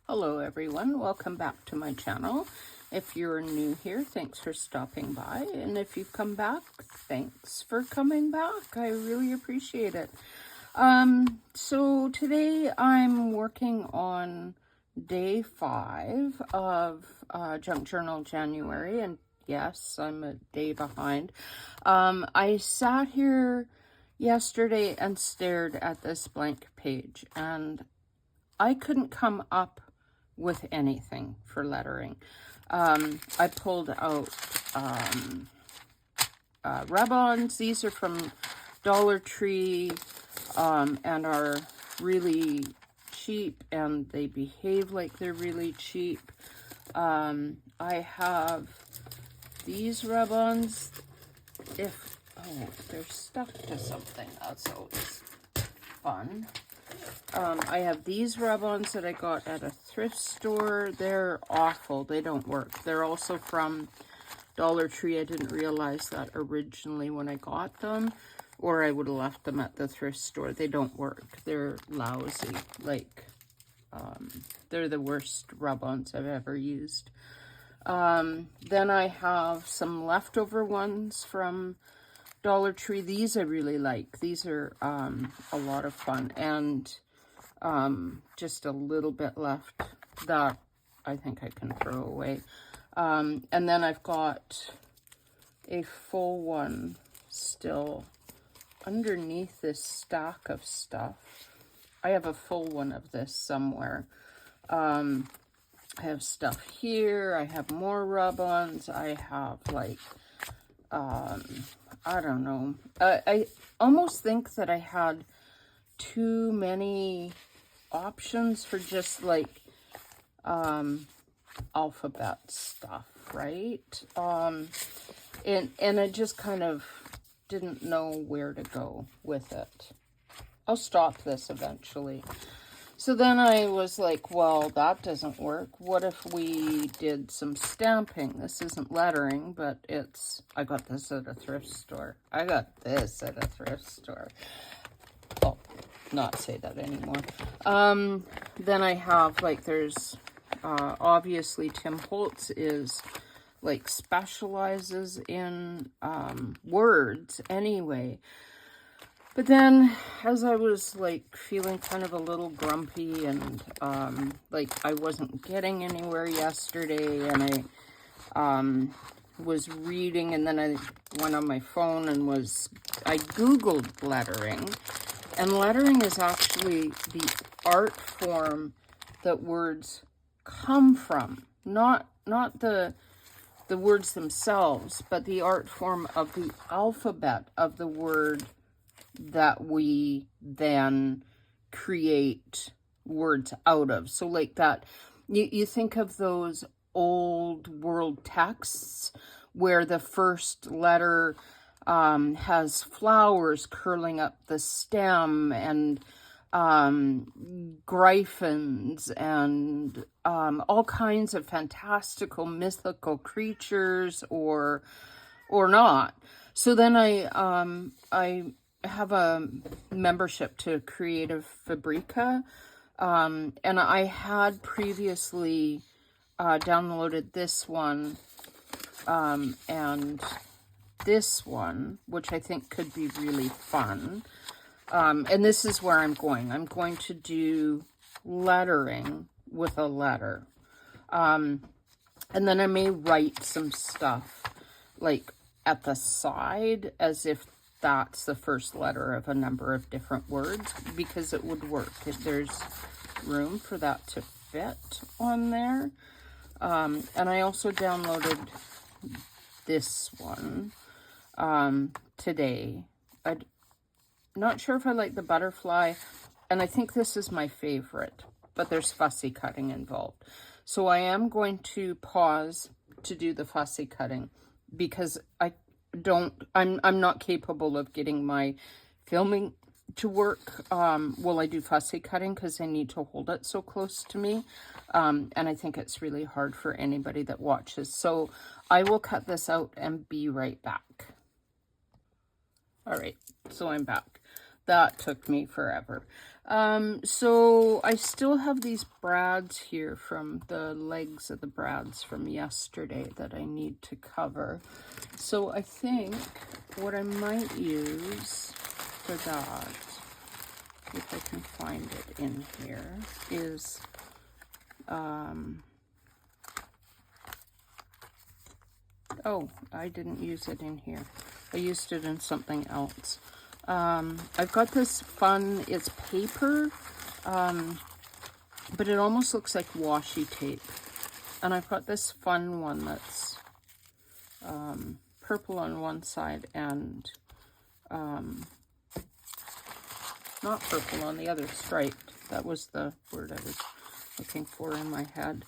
Hello everyone, welcome back to my channel. If you're new here, thanks for stopping by, and if you've come back, thanks for coming back. I really appreciate it. So today I'm working on day 5 of Junk Journal January, and yes, I'm a day behind. I sat here yesterday and stared at this blank page, and I couldn't come up with anything for lettering. I pulled out rub-ons. These are from Dollar Tree and are really cheap, and they behave like they're really cheap. I have these rub-ons. If they're stuck to something, that's always fun. I have these rub-ons that I got at a thrift store. They're awful. They don't work. They're also from Dollar Tree. I didn't realize that originally when I got them, or I would have left them at the thrift store. They don't work. They're lousy. Like, they're the worst rub-ons I've ever used. Then I have some leftover ones from Dollar Tree. These I really like. These are a lot of fun, and just a little bit left that I think I can throw away. And then I've got a full one still underneath this stack of stuff. I have a full one of this somewhere. I have stuff here. I have more rub-ons. I have like I don't know. I almost think that I had too many options for just like alphabet stuff, right? And I just kind of didn't know where to go with it. I'll stop this eventually. So then I was like, well, that doesn't work. What if we did some stamping? This isn't lettering, but I got this at a thrift store. I got this at a thrift store. Oh, not say that anymore. Then I have, like, there's, obviously Tim Holtz is, like, specializes in, words anyway. But then, as I was, like, feeling kind of a little grumpy and, like, I wasn't getting anywhere yesterday, and I, was reading, and then I went on my phone and I Googled lettering, and lettering is actually the art form that words come from, not the words themselves, but the art form of the alphabet of the word that we then create words out of. So like that, you think of those old world texts where the first letter has flowers curling up the stem, and griffins, and all kinds of fantastical mythical creatures, or not. So then I have a membership to Creative Fabrica, and I had previously downloaded this one and this one, which I think could be really fun. And this is where I'm going. I'm going to do lettering with a letter. And then I may write some stuff like at the side as if that's the first letter of a number of different words, because it would work if there's room for that to fit on there. And I also downloaded this one today. I'm not sure if I like the butterfly, and I think this is my favorite, but there's fussy cutting involved. So I am going to pause to do the fussy cutting, because I'm not capable of getting my filming to work while I do fussy cutting, because I need to hold it so close to me, and I think it's really hard for anybody that watches. So I will cut this out and be right back. All right, so I'm back. that took me forever. So I still have these brads here from the legs of the brads from yesterday that I need to cover. So I think what I might use for that, if I can find it in here, is oh, I didn't use it in here. I used it in something else. I've got this fun, it's paper, but it almost looks like washi tape. And I've got this fun one that's purple on one side and not purple on the other, striped. That was the word I was looking for in my head.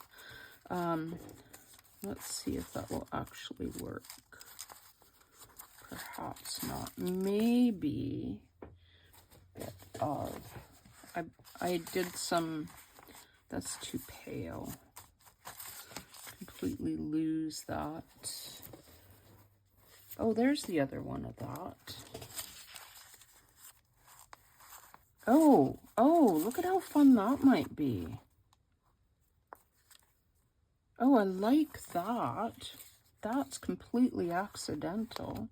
Let's see if that will actually work. Perhaps not. Maybe a bit of... I did some... That's too pale. Completely lose that. Oh, there's the other one of that. Oh, look at how fun that might be. Oh, I like that. That's completely accidental.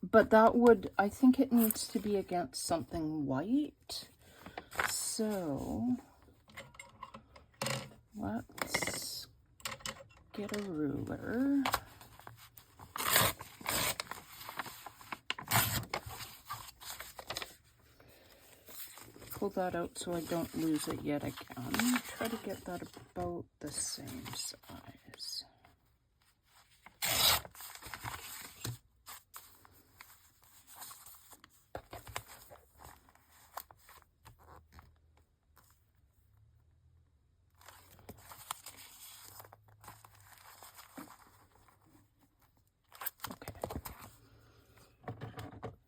But that would, I think it needs to be against something white. So, let's get a ruler. Pull that out so I don't lose it yet again. Try to get that about the same size.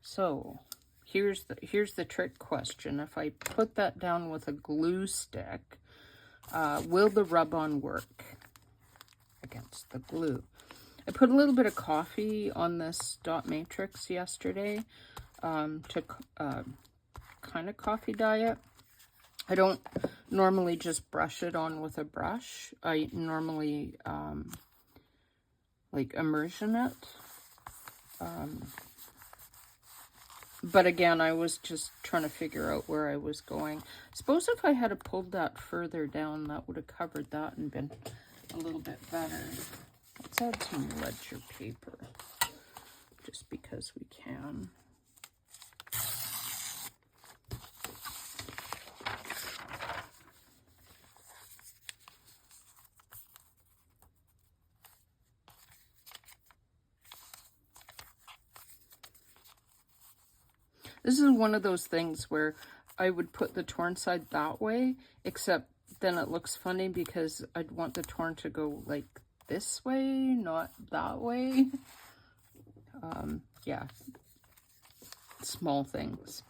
So here's the trick question. If I put that down with a glue stick, will the rub-on work against the glue? I put a little bit of coffee on this dot matrix yesterday to kind of coffee dye it. I don't normally just brush it on with a brush. I normally like immersion it. But again, I was just trying to figure out where I was going. Suppose if I had pulled that further down, that would have covered that and been a little bit better. Let's add some ledger paper, just because we can. This is one of those things where I would put the torn side that way, except then it looks funny because I'd want the torn to go like this way, not that way. Yeah, small things.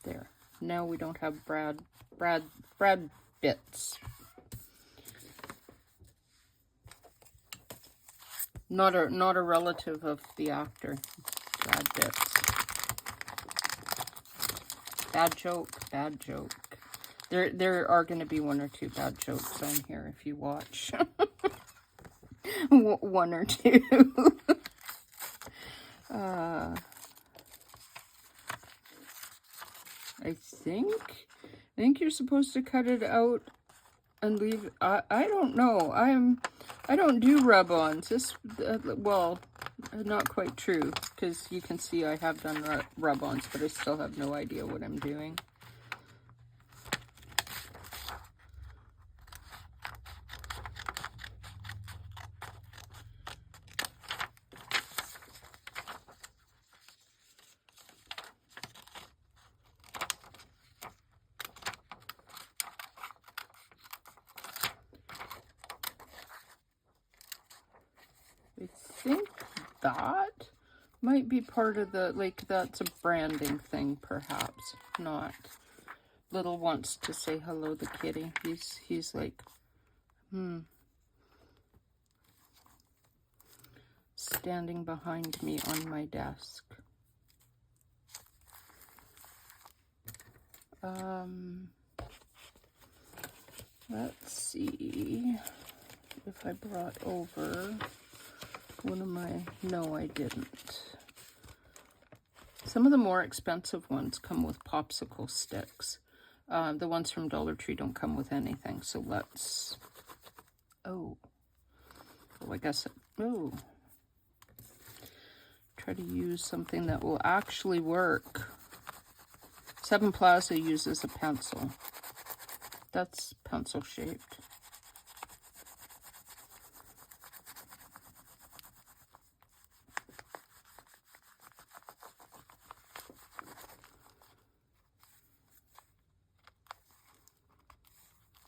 There. Now we don't have Brad bits. Not a relative of the actor. Brad bits. Bad joke. There are going to be one or two bad jokes on here if you watch. One or two. I think you're supposed to cut it out and leave. I don't know. I don't do rub-ons. This well, not quite true, because you can see I have done rub-ons, but I still have no idea what I'm doing. I think that might be part of the, like, that's a branding thing, perhaps. Not Little wants to say hello, the kitty. He's like, standing behind me on my desk. Let's see if I brought over one of my, no, I didn't. Some of the more expensive ones come with popsicle sticks. The ones from Dollar Tree don't come with anything. So let's, I guess, try to use something that will actually work. Seven Plaza uses a pencil. That's pencil shaped.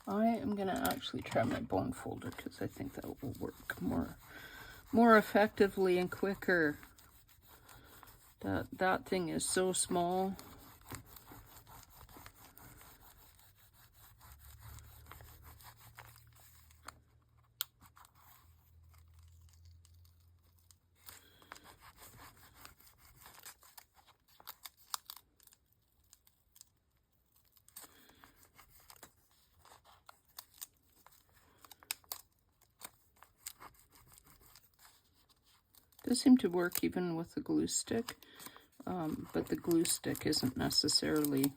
I am going to actually try my bone folder because I think that will work more effectively and quicker. That thing is so small. Does seem to work even with the glue stick, but the glue stick isn't necessarily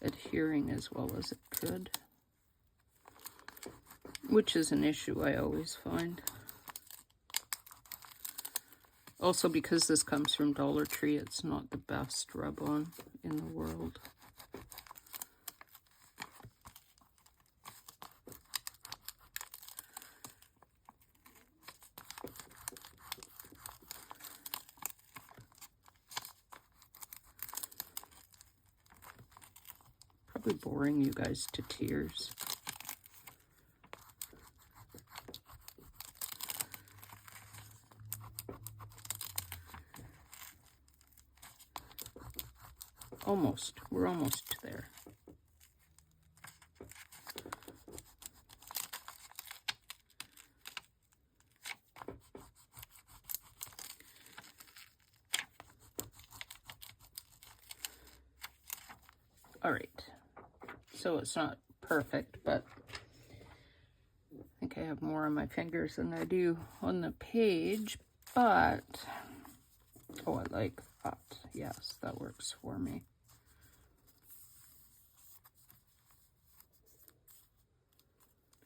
adhering as well as it could, which is an issue I always find. Also, because this comes from Dollar Tree, it's not the best rub-on in the world. Probably boring you guys to tears. Almost. We're almost there. All right. So it's not perfect, but I think I have more on my fingers than I do on the page, but oh, I like that. Yes, that works for me.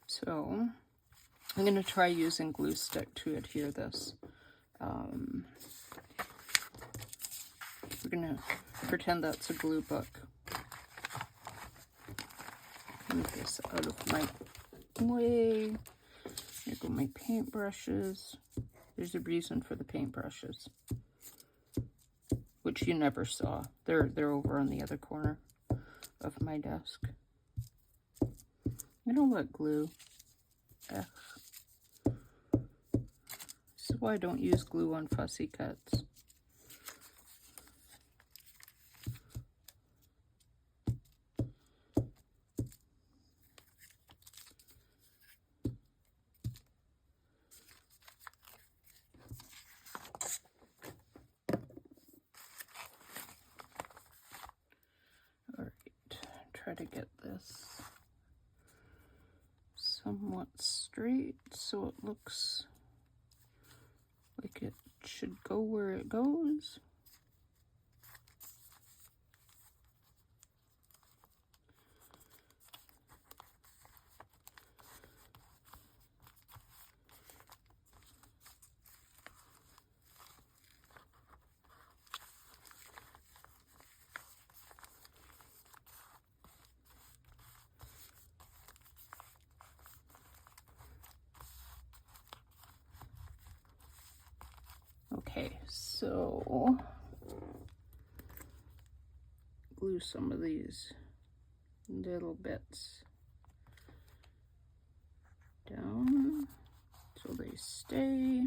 So I'm going to try using glue stick to adhere this. We're going to pretend that's a glue book. Move this out of my way. Here go my paintbrushes. There's a reason for the paintbrushes, which you never saw. They're over on the other corner of my desk. I don't like glue. Ugh. This is why I don't use glue on fussy cuts. All right, try to get this somewhat straight so it looks like it should go where it goes. Okay, so glue some of these little bits down so they stay.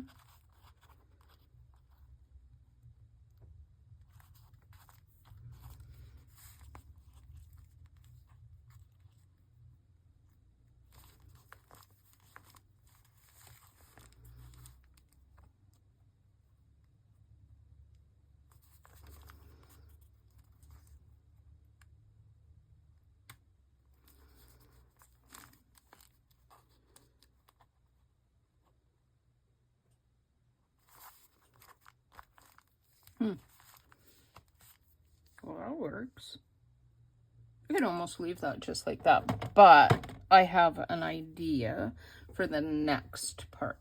Well, that works. I could almost leave that just like that, but I have an idea for the next part.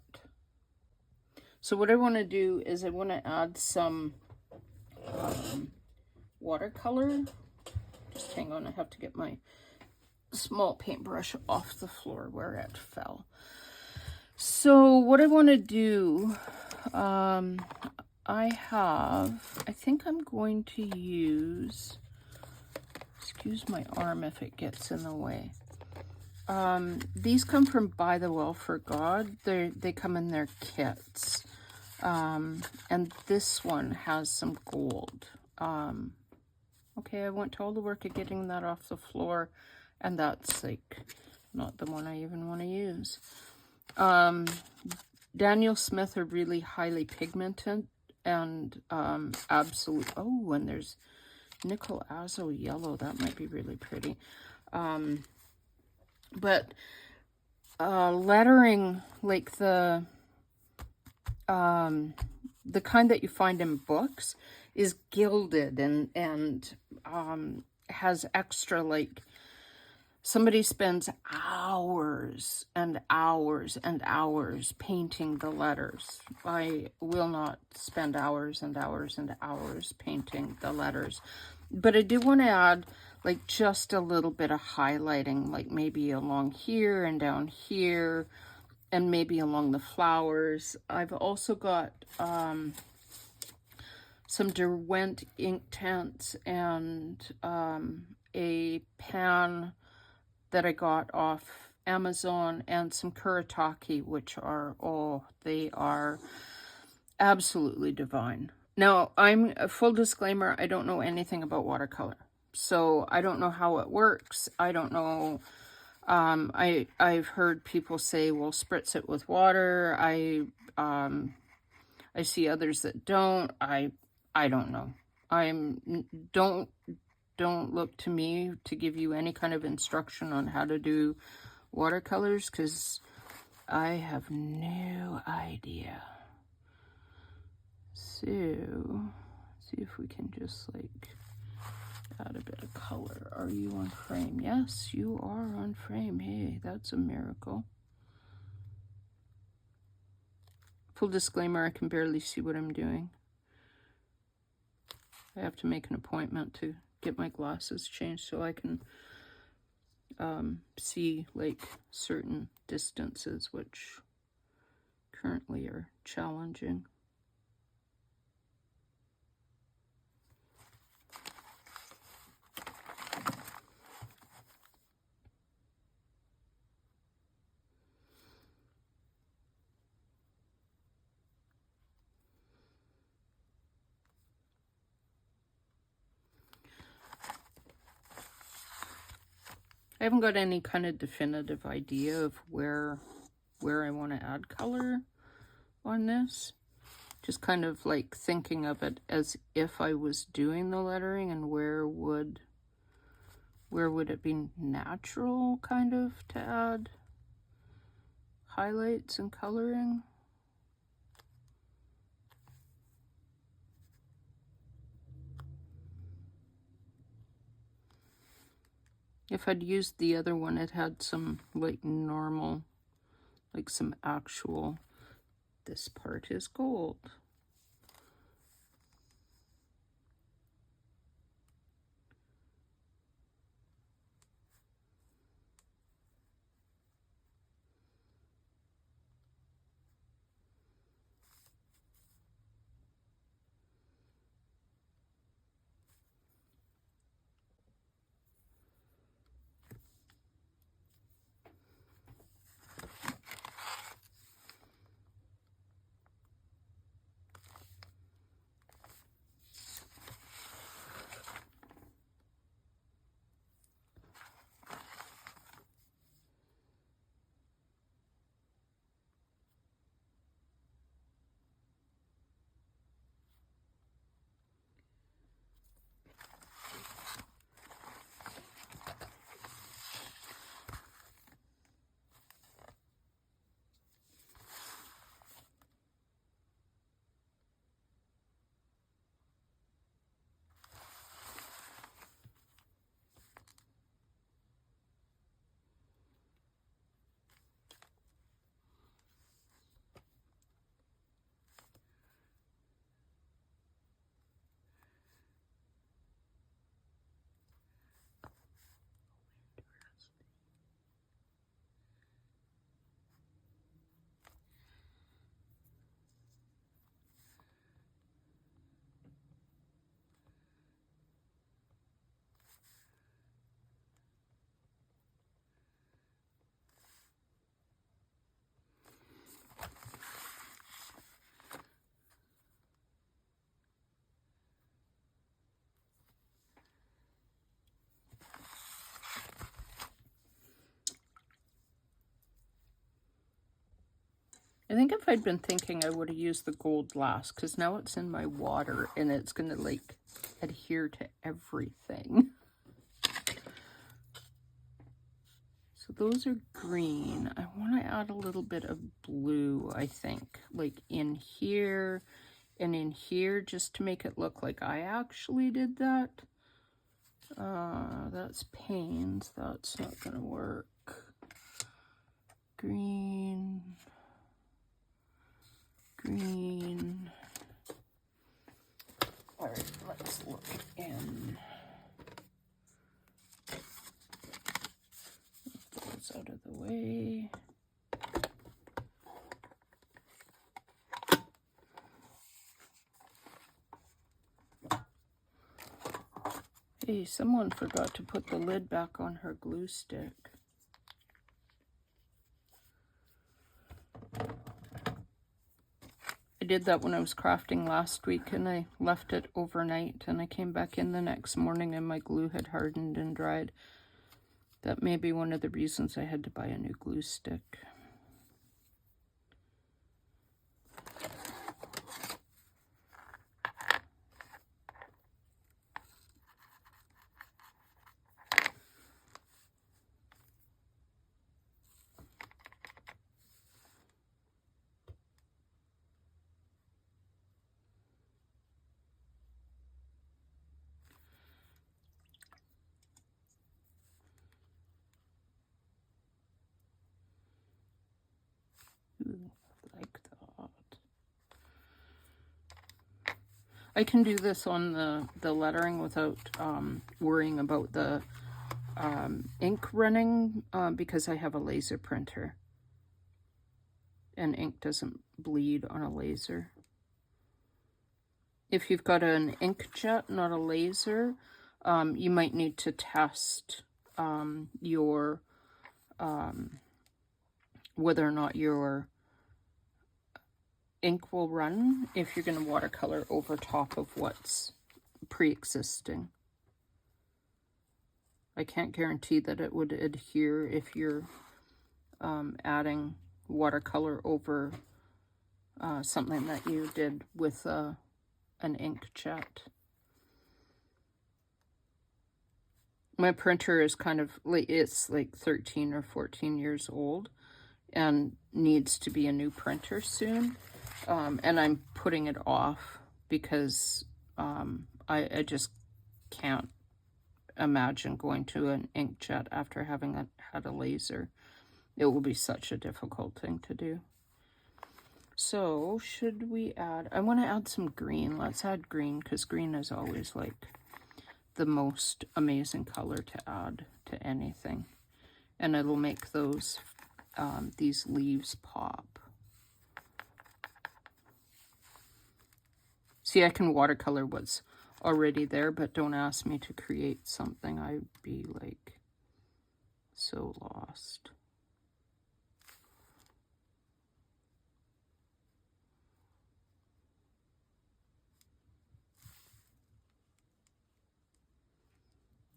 So what I want to do is I want to add some watercolor. Just hang on, I have to get my small paintbrush off the floor where it fell. So what I want to do, I think I'm going to use, excuse my arm if it gets in the way. These come from By the Well for God. They come in their kits. And this one has some gold. Okay, I went to all the work of getting that off the floor, and that's like not the one I even want to use. Daniel Smith are really highly pigmented and absolute. Oh, and there's Nickel Azo yellow. That might be really pretty. But lettering like the kind that you find in books is gilded and has extra, like, somebody spends hours and hours and hours painting the letters. I will not spend hours and hours and hours painting the letters. But I do want to add, like, just a little bit of highlighting, like maybe along here and down here, and maybe along the flowers. I've also got some Derwent ink tints and a pan that I got off Amazon, and some Kuretake, which are, oh, they are absolutely divine. Now, full disclaimer, I don't know anything about watercolor. So I don't know how it works. I don't know. I've heard people say, well, spritz it with water. I see others that don't. I don't know. Don't look to me to give you any kind of instruction on how to do watercolors, because I have no idea. So, see if we can just, like, add a bit of color. Are you on frame? Yes, you are on frame. Hey, that's a miracle. Full disclaimer, I can barely see what I'm doing. I have to make an appointment to get my glasses changed so I can see, like, certain distances, which currently are challenging. I haven't got any kind of definitive idea of where I want to add color on this. Just kind of like thinking of it as if I was doing the lettering, and where would it be natural kind of to add highlights and coloring. If I'd used the other one, it had some, like, normal, like some actual, this part is gold. I think if I'd been thinking, I would have used the gold last, because now it's in my water and it's going to like adhere to everything. So those are green. I want to add a little bit of blue, I think, like in here and in here, just to make it look like I actually did that. That's pains. That's not going to work. Green. Green. All right, let's look in. Those out of the way. Hey, someone forgot to put the lid back on her glue stick. I did that when I was crafting last week, and I left it overnight, and I came back in the next morning and my glue had hardened and dried. That may be one of the reasons I had to buy a new glue stick. Like that. I can do this on the lettering without worrying about the ink running because I have a laser printer. And ink doesn't bleed on a laser. If you've got an inkjet, not a laser, you might need to test your whether or not your ink will run if you're going to watercolor over top of what's pre-existing. I can't guarantee that it would adhere if you're adding watercolor over something that you did with an inkjet. My printer is kind of like, it's like 13 or 14 years old and needs to be a new printer soon. And I'm putting it off because I just can't imagine going to an inkjet after having had a laser. It will be such a difficult thing to do. So should we add, I want to add some green. Let's add green because green is always like the most amazing color to add to anything. And it'll make those, these leaves pop. See, I can watercolor what's already there, but don't ask me to create something. I'd be like so lost.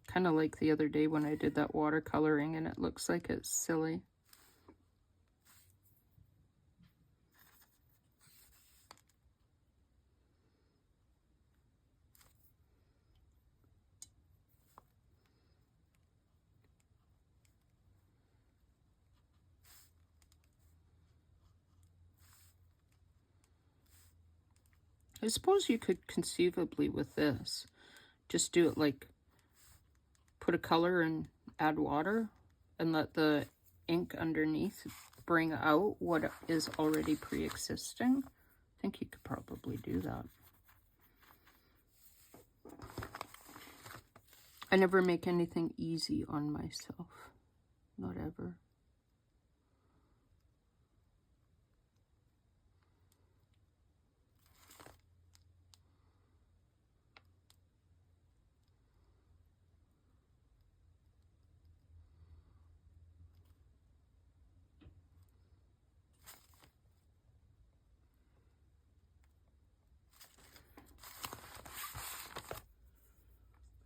Kind of like the other day when I did that watercoloring and it looks like it's silly. I suppose you could conceivably with this, just do it like, put a color and add water and let the ink underneath bring out what is already pre-existing. I think you could probably do that. I never make anything easy on myself. Not ever.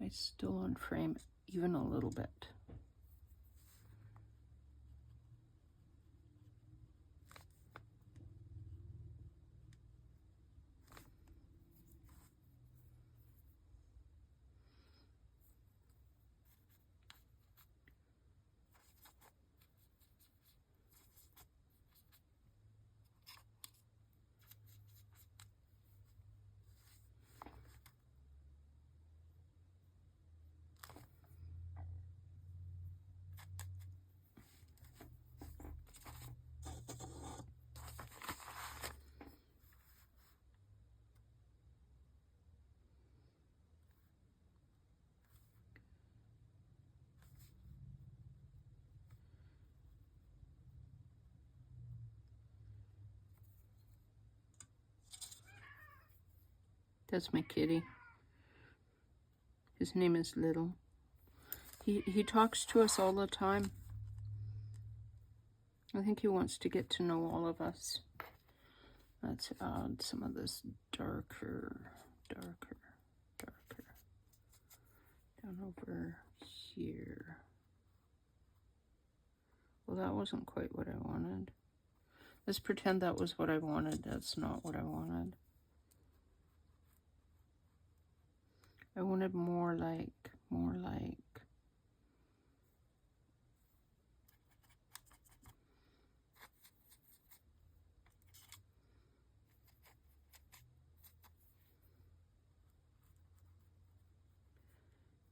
It's still on frame even a little bit. That's my kitty. His name is Little. He talks to us all the time. I think he wants to get to know all of us. Let's add some of this darker. Down over here. Well, that wasn't quite what I wanted. Let's pretend that was what I wanted. That's not what I wanted. I wanted more like.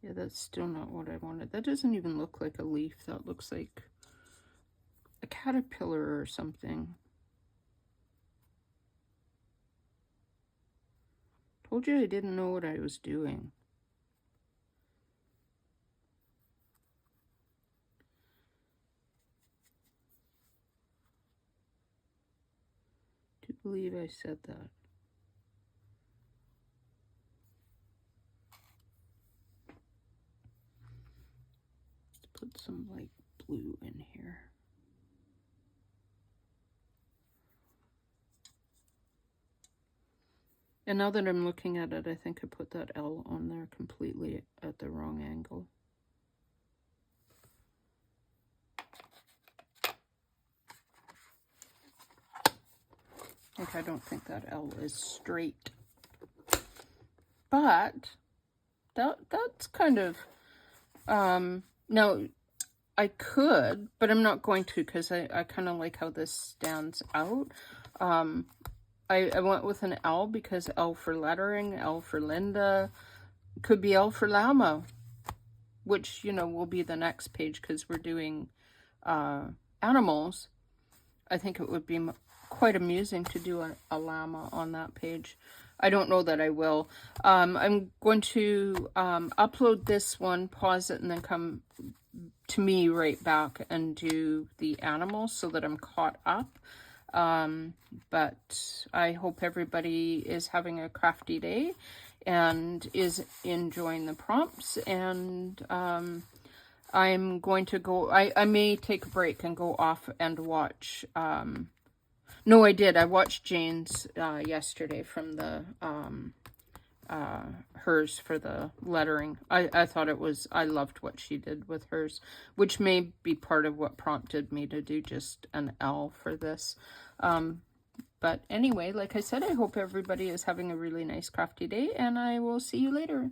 Yeah, that's still not what I wanted. That doesn't even look like a leaf. That looks like a caterpillar or something. Told you I didn't know what I was doing. Do you believe I said that? Let's put some light blue in here. And now that I'm looking at it, I think I put that L on there completely at the wrong angle. I don't think that L is straight. But that's kind of, now I could, but I'm not going to because I kind of like how this stands out. I went with an L because L for lettering, L for Linda, could be L for llama, which, you know, will be the next page because we're doing animals. I think it would be quite amusing to do a llama on that page. I don't know that I will. I'm going to upload this one, pause it, and then come to me right back and do the animals so that I'm caught up. But I hope everybody is having a crafty day and is enjoying the prompts. And I'm going to go, I may take a break and go off and watch, no, I did. I watched Jane's yesterday from the hers for the lettering. I thought it was, I loved what she did with hers, which may be part of what prompted me to do just an L for this. But anyway, like I said, I hope everybody is having a really nice crafty day, and I will see you later.